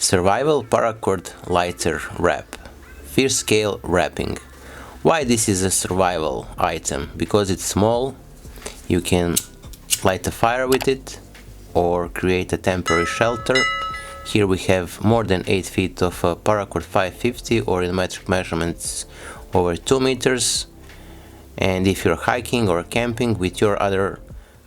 Survival Paracord lighter wrap, fierce scale wrapping. Why this is a survival item? Because it's small, you can light a fire with it or create a temporary shelter. Here we have more than 8 feet of Paracord 550, or in metric measurements over 2 meters. And if you're hiking or camping with your other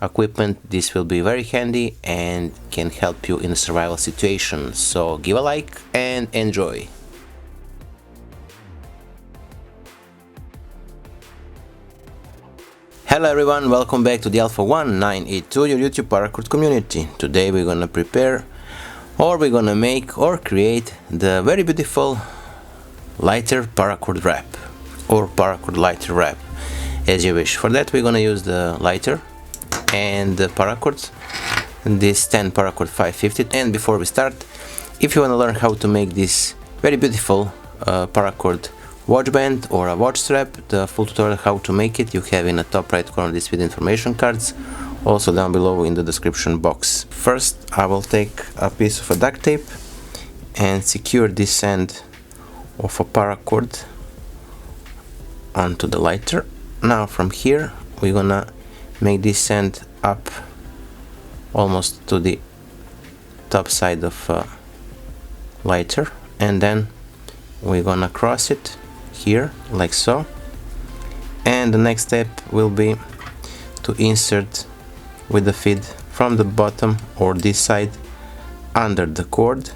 equipment, this will be very handy and can help you in a survival situation. So give a like and enjoy. Hello everyone, welcome back to the Alpha One982, your YouTube paracord community. Today we're gonna prepare, or we're gonna make or create the very beautiful lighter paracord wrap, or paracord lighter wrap, as you wish. For that we're gonna use the lighter and the paracords, this 10 Paracord 550. And before we start, if you want to learn how to make this very beautiful paracord watch band or a watch strap, the full tutorial how to make it you have in the top right corner of this video information cards, also down below in the description box. First I will take a piece of a duct tape and secure this end of a paracord onto the lighter. Now from here we're gonna make this end up almost to the top side of lighter, and then we're gonna cross it here like so. And the next step will be to insert with the feed from the bottom or this side under the cord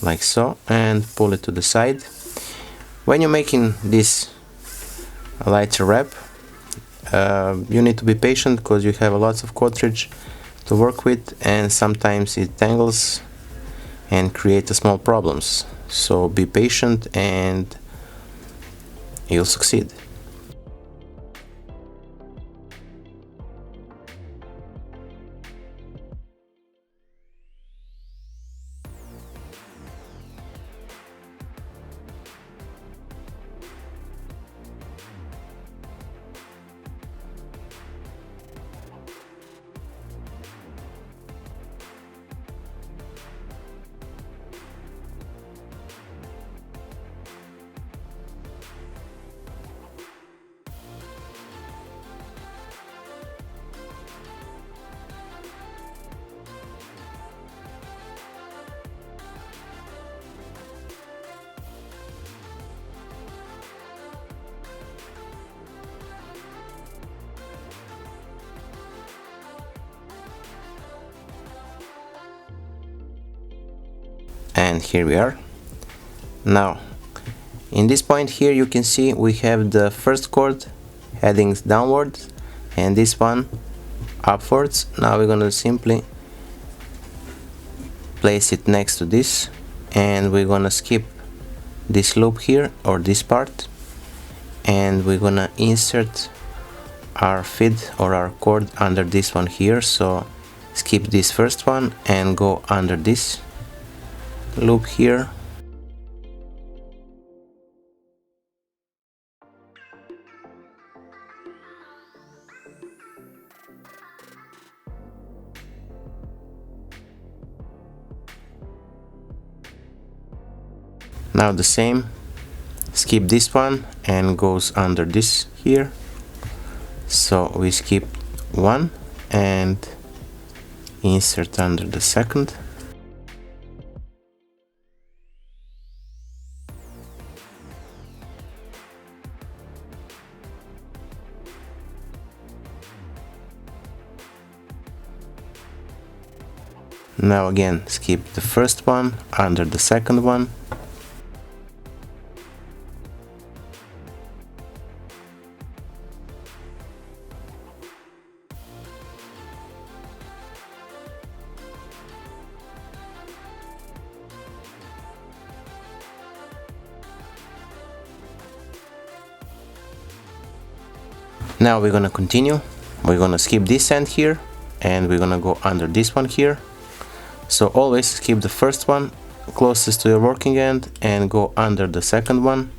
like so, and pull it to the side. When you're making this lighter wrap, you need to be patient because you have lots of cartridge to work with, and sometimes it tangles and creates small problems. So be patient and you'll succeed. And here we are. Now in this point here you can see we have the first cord heading downwards and this one upwards. Now we're gonna simply place it next to this, and we're gonna skip this loop here, or this part, and we're gonna insert our feed or our cord under this one here. So skip this first one and go under this loop here. Now the same, skip this one and goes under this here. So we skip one and insert under the second. Now again skip the first one under the second one. Now we're gonna continue. We're gonna skip this end here and we're gonna go under this one here. So always skip the first one closest to your working end and go under the second one.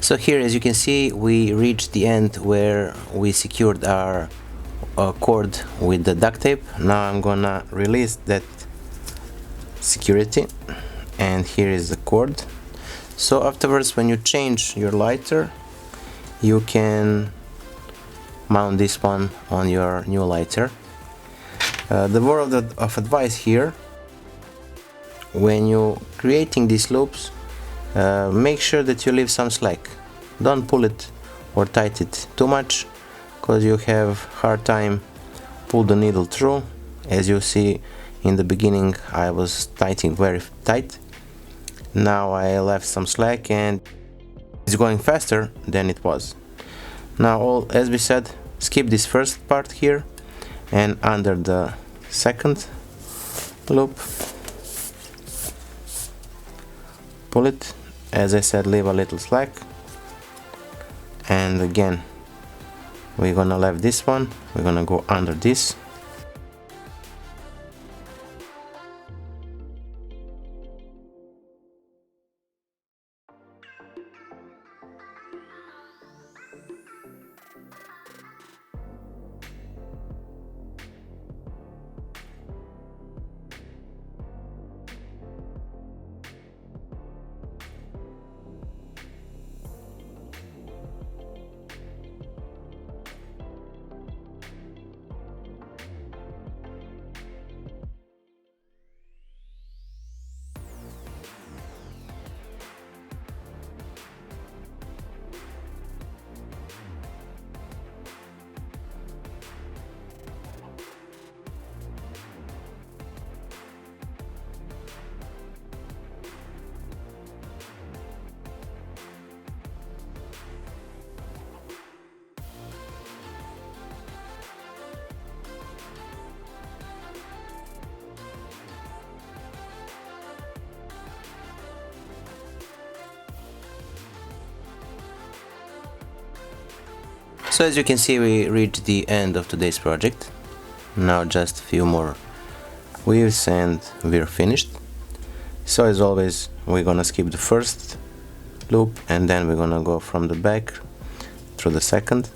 So here, as you can see, we reached the end where we secured our cord with the duct tape. Now I'm gonna release that security, and here is the cord. So afterwards, when you change your lighter, you can mount this one on your new lighter. The word of advice here: when you're creating these loops, make sure that you leave some slack. Don't pull it or tighten it too much, because you have hard time pull the needle through. As you see in the beginning, I was tightening very tight. Now I left some slack and it's going faster than it was. Now, as we said, skip this first part here, and under the second loop, pull it. As I said, leave a little slack, and again we're gonna leave this one, we're gonna go under this. So as you can see, we reached the end of today's project. Now just a few more weaves and we're finished. So as always, we're gonna skip the first loop, and then we're gonna go from the back through the second.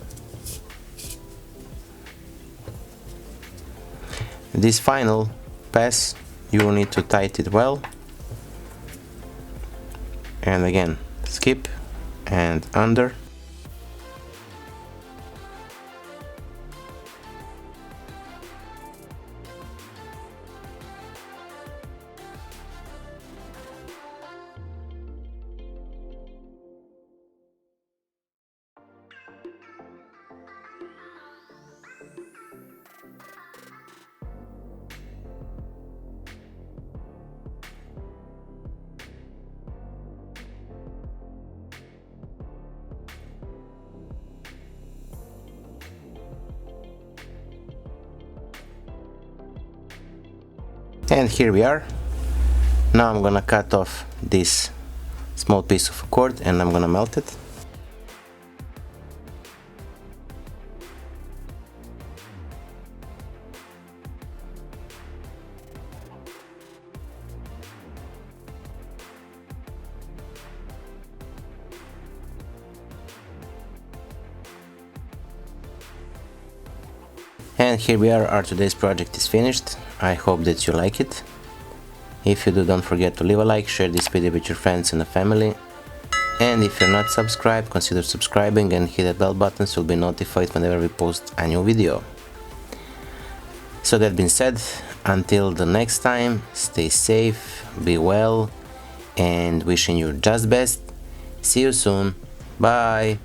This final pass, you need to tighten it well, and again skip and under. And here we are. Now I'm gonna cut off this small piece of cord and I'm gonna melt it. And here we are, our today's project is finished. I hope that you like it. If you do, don't forget to leave a like, share this video with your friends and the family. And if you're not subscribed, consider subscribing and hit that bell button so you'll be notified whenever we post a new video. So that being said, until the next time, stay safe, be well, and wishing you just best. See you soon. Bye.